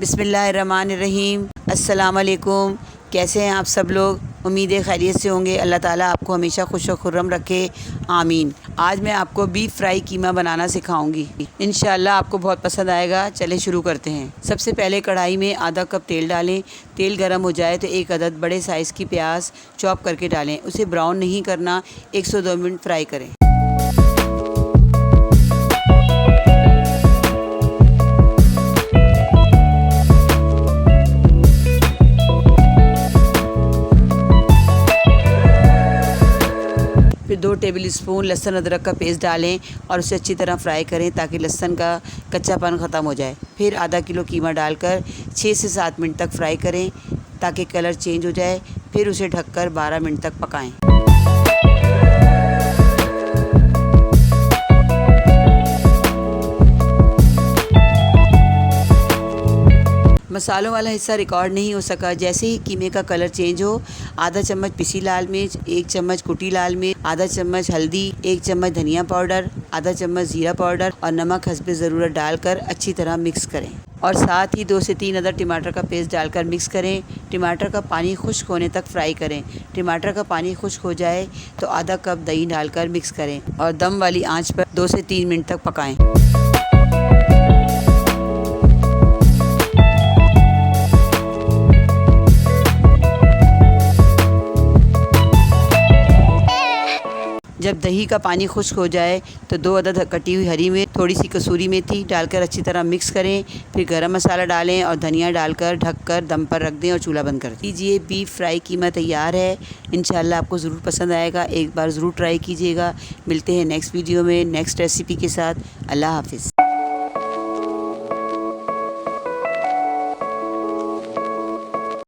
बिस्मिल्लाहिर्रहमानिर्रहीम। अस्सलाम वालेकुम। कैसे हैं आप सब लोग? उम्मीद है खैरियत से होंगे। अल्लाह ताला आपको हमेशा खुश और खुर्रम रखे, आमीन। आज मैं आपको बीफ फ्राई कीमा बनाना सिखाऊंगी। इंशाअल्लाह आपको बहुत पसंद आएगा। चलें शुरू करते हैं। सबसे पहले कढ़ाई में आधा कप तेल डालें। तेल गर्म हो जाए तो एक अदद बड़े साइज़ की प्याज चॉप करके डालें। उसे ब्राउन नहीं करना, 1 से 2 मिनट फ्राई करें। फिर 2 टेबल स्पून लहसुन अदरक का पेस्ट डालें और उसे अच्छी तरह फ्राई करें ताकि लहसुन का कच्चापन ख़त्म हो जाए। फिर आधा किलो कीमा डालकर 6 से 7 मिनट तक फ्राई करें ताकि कलर चेंज हो जाए। फिर उसे ढककर 12 मिनट तक पकाएं। मसालों वाला हिस्सा रिकॉर्ड नहीं हो सका। जैसे ही कीमे का कलर चेंज हो, आधा चम्मच पिसी लाल मिर्च, 1 चम्मच कुटी लाल मिर्च, आधा चम्मच हल्दी, 1 चम्मच धनिया पाउडर, आधा चम्मच जीरा पाउडर और नमक हस्बे ज़रूरत डालकर अच्छी तरह मिक्स करें। और साथ ही 2 से 3 अदद टमाटर का पेस्ट डालकर मिक्स करें। टमाटर का पानी खुश्क होने तक फ्राई करें। टमाटर का पानी खुश्क हो जाए तो आधा कप दही डालकर मिक्स करें और दम वाली आंच पर 2 से 3 मिनट तक पकाएं। जब दही का पानी खुश्क हो जाए तो 2 अदद कटी हुई हरी मिर्च, थोड़ी सी कसूरी मेथी डालकर अच्छी तरह मिक्स करें। फिर गरम मसाला डालें और धनिया डालकर ढककर दम पर रख दें और चूल्हा बंद कर दीजिए। बीफ फ्राई कीमा तैयार है। इंशाअल्लाह आपको ज़रूर पसंद आएगा। एक बार ज़रूर ट्राई कीजिएगा। मिलते हैं नेक्स्ट वीडियो में नेक्स्ट रेसिपी के साथ। अल्लाह हाफ़िज़।